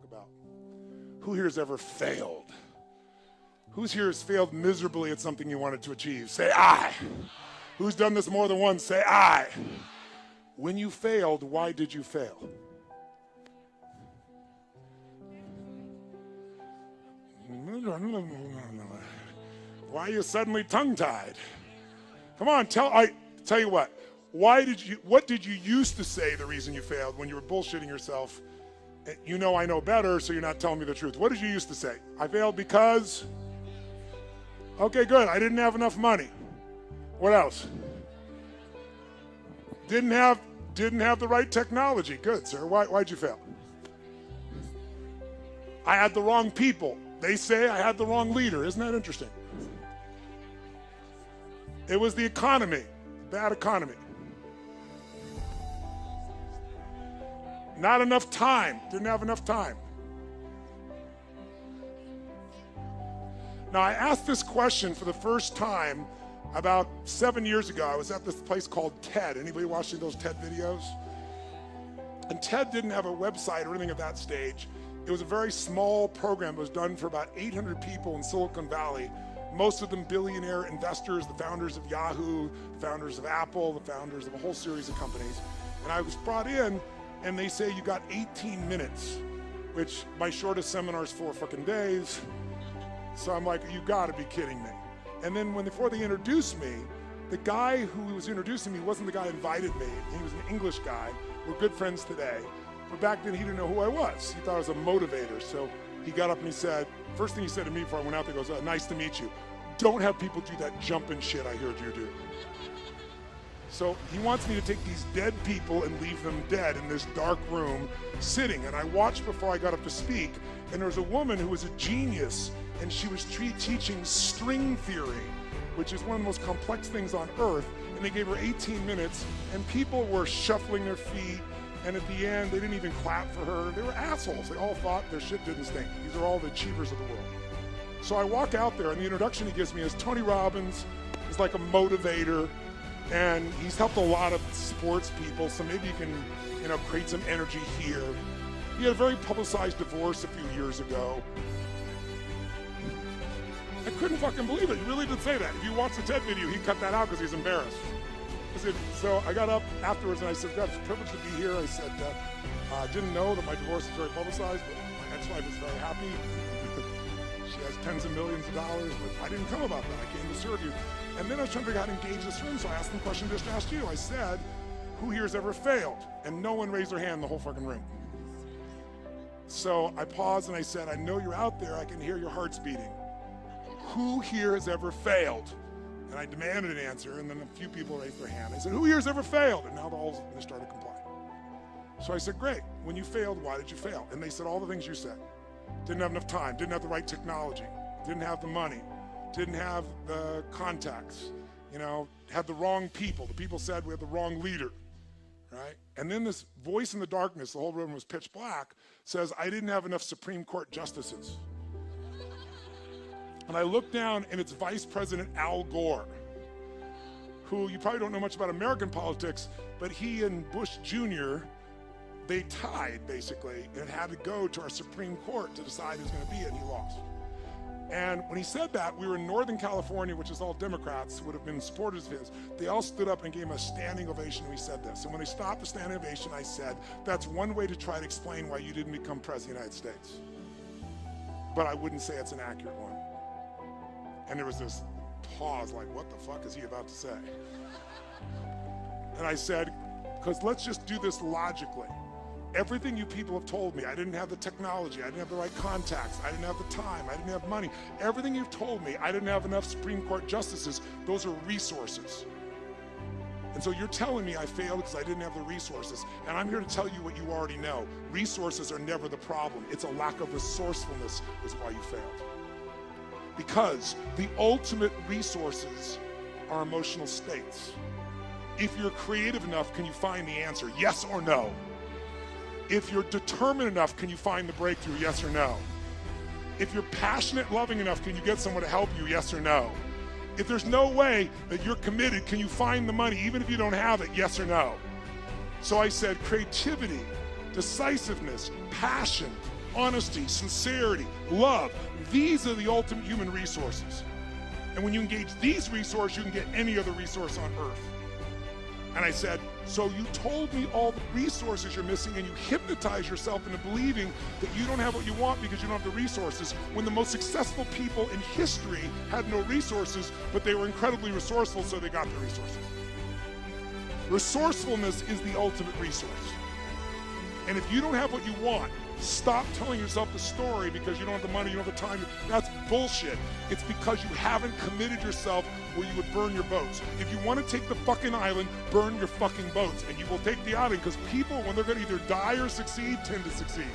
about. Who here has ever failed? Who's here has failed miserably at something you wanted to achieve? Say I. Who's done this more than once? Say I. When you failed, why did you fail? Why are you suddenly tongue-tied? Come on, tell you what. What did you used to say the reason you failed when you were bullshitting yourself? You know I know better, so you're not telling me the truth. What did you used to say? I failed because? Okay, good. I didn't have enough money. What else? Didn't have the right technology. Good, sir. Why'd you fail? I had the wrong people. They say I had the wrong leader. Isn't that interesting? It was the economy. Bad economy. Not enough time. Didn't have enough time. Now, I asked this question for the first time about 7 years ago. I was at this place called TED. Anybody watching those TED videos? And TED didn't have a website or anything at that stage. It was a very small program. It was done for about 800 people in Silicon Valley. Most of them billionaire investors, the founders of Yahoo, the founders of Apple, the founders of a whole series of companies. And I was brought in, and they say you got 18 minutes, which my shortest seminar is 4 fucking days. So I'm like, you gotta be kidding me. And then before they introduced me, the guy who was introducing me wasn't the guy who invited me. He was an English guy. We're good friends today. But back then he didn't know who I was. He thought I was a motivator. So he got up and he said, first thing he said to me before I went out there, he goes, nice to meet you. Don't have people do that jumping shit I heard you do. So he wants me to take these dead people and leave them dead in this dark room sitting. And I watched before I got up to speak, and there was a woman who was a genius, and she was teaching string theory, which is one of the most complex things on earth. And they gave her 18 minutes, and people were shuffling their feet, and at the end, they didn't even clap for her. They were assholes. They all thought their shit didn't stink. These are all the achievers of the world. So I walk out there, and the introduction he gives me is Tony Robbins. He's like a motivator, and he's helped a lot of sports people, so maybe you can, create some energy here. He had a very publicized divorce a few years ago. I couldn't fucking believe it. He really did say that. If you watch the TED video, he cut that out because he's embarrassed. So I got up afterwards and I said, God, it's a privilege to be here. I said, I didn't know that my divorce is very publicized, but my ex-wife is very happy. She has tens of millions of dollars, but I didn't come about that. I came to serve you. And then I was trying to figure out how to engage this room, so I asked them a question just asked you. I said, who here has ever failed? And no one raised their hand in the whole fucking room. So I paused and I said, I know you're out there. I can hear your hearts beating. Who here has ever failed? And I demanded an answer, and then a few people raised their hand. I said, who here has ever failed? And now they started complying. So I said, great. When you failed, why did you fail? And they said all the things you said. Didn't have enough time, didn't have the right technology, didn't have the money, didn't have the contacts, had the wrong people. The people said we had the wrong leader, right? And then this voice in the darkness, the whole room was pitch black, says, I didn't have enough Supreme Court justices. And I looked down, and it's Vice President Al Gore, who you probably don't know much about American politics, but he and Bush Jr., they tied, basically, and had to go to our Supreme Court to decide who's going to be it, and he lost. And when he said that, we were in Northern California, which is all Democrats, would have been supporters of his. They all stood up and gave him a standing ovation when he said this. And when they stopped the standing ovation, I said, that's one way to try to explain why you didn't become president of the United States. But I wouldn't say it's an accurate one. And there was this pause, like, what the fuck is he about to say? And I said, because let's just do this logically. Everything you people have told me, I didn't have the technology, I didn't have the right contacts, I didn't have the time, I didn't have money. Everything you've told me, I didn't have enough Supreme Court justices. Those are resources. And so you're telling me I failed because I didn't have the resources. And I'm here to tell you what you already know. Resources are never the problem. It's a lack of resourcefulness is why you failed. Because the ultimate resources are emotional states. If you're creative enough, can you find the answer? Yes or no? If you're determined enough, can you find the breakthrough? Yes or no? If you're passionate, loving enough, can you get someone to help you? Yes or no? If there's no way that you're committed, can you find the money even if you don't have it? Yes or no? So I said creativity, decisiveness, passion, honesty, sincerity, love. These are the ultimate human resources. And when you engage these resources, you can get any other resource on earth. And I said, so you told me all the resources you're missing, and you hypnotize yourself into believing that you don't have what you want because you don't have the resources, when the most successful people in history had no resources, but they were incredibly resourceful, so they got the resources. Resourcefulness is the ultimate resource. And if you don't have what you want, stop telling yourself the story because you don't have the money, you don't have the time. That's bullshit. It's because you haven't committed yourself where you would burn your boats. If you want to take the fucking island, burn your fucking boats, and you will take the island, because people, when they're going to either die or succeed, tend to succeed.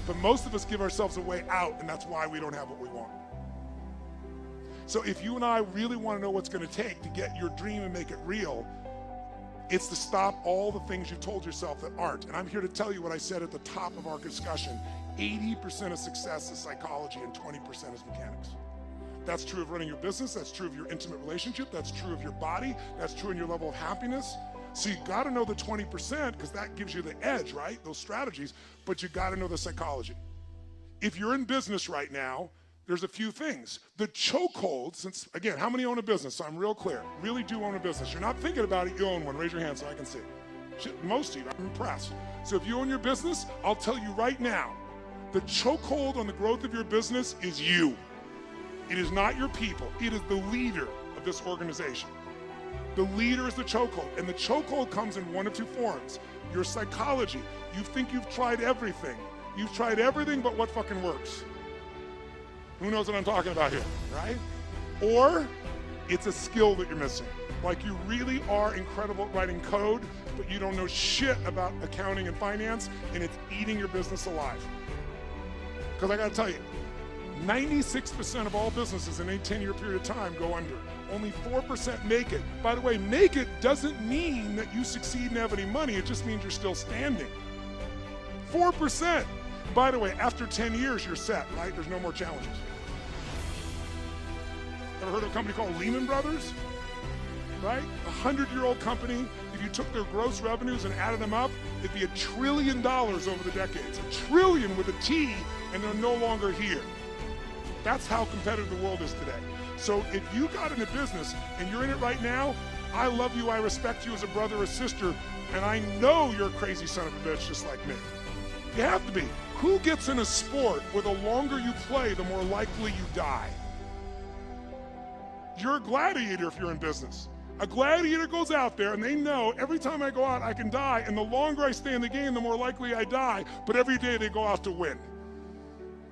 But most of us give ourselves a way out, and that's why we don't have what we want. So if you and I really want to know what's going to take to get your dream and make it real, it's to stop all the things you've told yourself that aren't. And I'm here to tell you what I said at the top of our discussion. 80% of success is psychology and 20% is mechanics. That's true of running your business. That's true of your intimate relationship. That's true of your body. That's true in your level of happiness. So you got to know the 20% because that gives you the edge, right? Those strategies, but you got to know the psychology. If you're in business right now, there's a few things. The chokehold, since, again, how many own a business? So I'm real clear. Really do own a business. You're not thinking about it, you own one. Raise your hand so I can see. Shit, most of you, I'm impressed. So if you own your business, I'll tell you right now, the chokehold on the growth of your business is you. It is not your people. It is the leader of this organization. The leader is the chokehold. And the chokehold comes in one of two forms. Your psychology. You think you've tried everything. You've tried everything but what fucking works. Who knows what I'm talking about here, right? Or it's a skill that you're missing. Like you really are incredible at writing code, but you don't know shit about accounting and finance, and it's eating your business alive. Because I gotta tell you, 96% of all businesses in a 10-year period of time go under. Only 4% make it. By the way, make it doesn't mean that you succeed and have any money. It just means you're still standing. 4%. By the way, after 10 years, you're set, right? There's no more challenges. Ever heard of a company called Lehman Brothers? Right? 100-year-old company. If you took their gross revenues and added them up, it'd be $1 trillion over the decades. $1 trillion with a T, and they're no longer here. That's how competitive the world is today. So if you got in a business and you're in it right now, I love you, I respect you as a brother or sister, and I know you're a crazy son of a bitch just like me. You have to be. Who gets in a sport where the longer you play, the more likely you die? You're a gladiator if you're in business. A gladiator goes out there and they know every time I go out I can die, and the longer I stay in the game, the more likely I die, but every day they go out to win.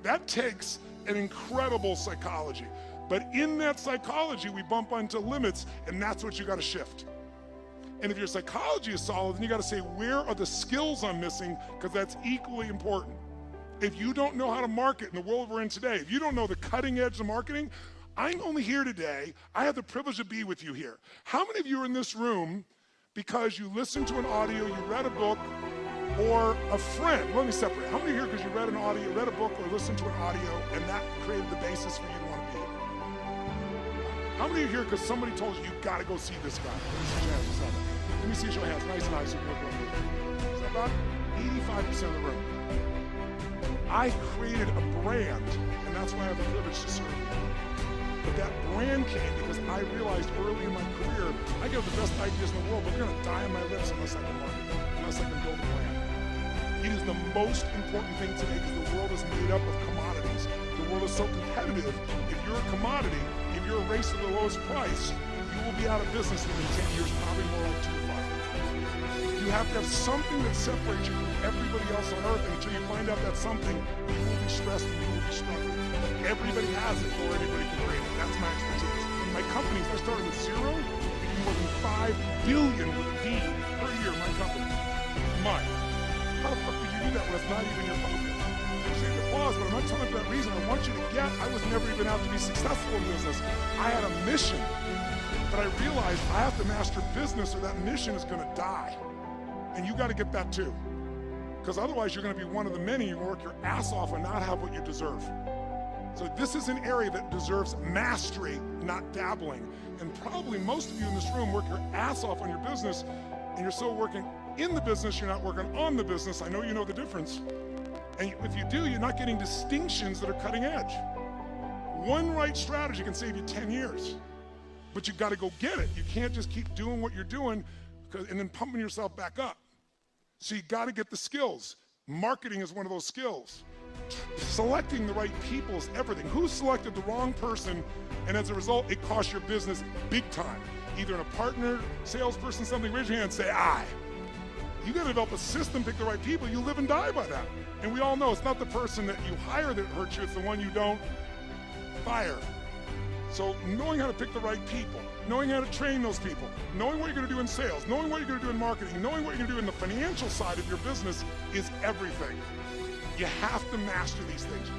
That takes an incredible psychology. But in that psychology, we bump onto limits, and that's what you gotta shift. And if your psychology is solid, then you gotta say, where are the skills I'm missing? Because that's equally important. If you don't know how to market in the world we're in today, if you don't know the cutting edge of marketing, I'm only here today. I have the privilege to be with you here. How many of you are in this room because you listened to an audio, you read a book, or a friend? Let me separate. How many are here because you read an audio, read a book, or listened to an audio, and that created the basis for you to want to be here? How many are here because somebody told you, you gotta go see this guy? Let me see your hands, nice and nice. Is that about 85% of the room? I created a brand, and that's why I have the privilege to serve you. But that brand came because I realized early in my career, I get the best ideas in the world, but they're gonna die on my lips unless I can market, unless I can build a brand. It is the most important thing today because the world is made up of commodities. The world is so competitive. If you're a commodity, if you're a race to the lowest price, you will be out of business within 10 years, probably more like 2 to 5. You have to have something that separates you from everybody else on earth, and until you find out that something, you will be stressed and you will be struggling. Everybody has it or anybody can create it. That's my expertise. My companies, I started with zero, making more than $5 billion with a D per year, my company. Mine. How the fuck did you do that when it's not even your focus? Shake the applause, but I'm not telling you for that reason. I want you to get, I was never even out to be successful in business. I had a mission, but I realized I have to master business or that mission is gonna die. And you gotta get that too. Because otherwise you're gonna be one of the many, you work your ass off and not have what you deserve. So this is an area that deserves mastery, not dabbling. And probably most of you in this room work your ass off on your business, and you're so working in the business, you're not working on the business. I know you know the difference. And if you do, you're not getting distinctions that are cutting edge. One right strategy can save you 10 years, but you've got to go get it. You can't just keep doing what you're doing and then pumping yourself back up. So you got to get the skills. Marketing is one of those skills. Selecting the right people is everything. Who selected the wrong person, and as a result, it costs your business big time. Either in a partner, salesperson, something, raise your hand and say, I. You got to develop a system, pick the right people. You live and die by that. And we all know it's not the person that you hire that hurts you, it's the one you don't fire. So knowing how to pick the right people, knowing how to train those people, knowing what you're going to do in sales, knowing what you're going to do in marketing, knowing what you're going to do in the financial side of your business is everything. You have to master these things.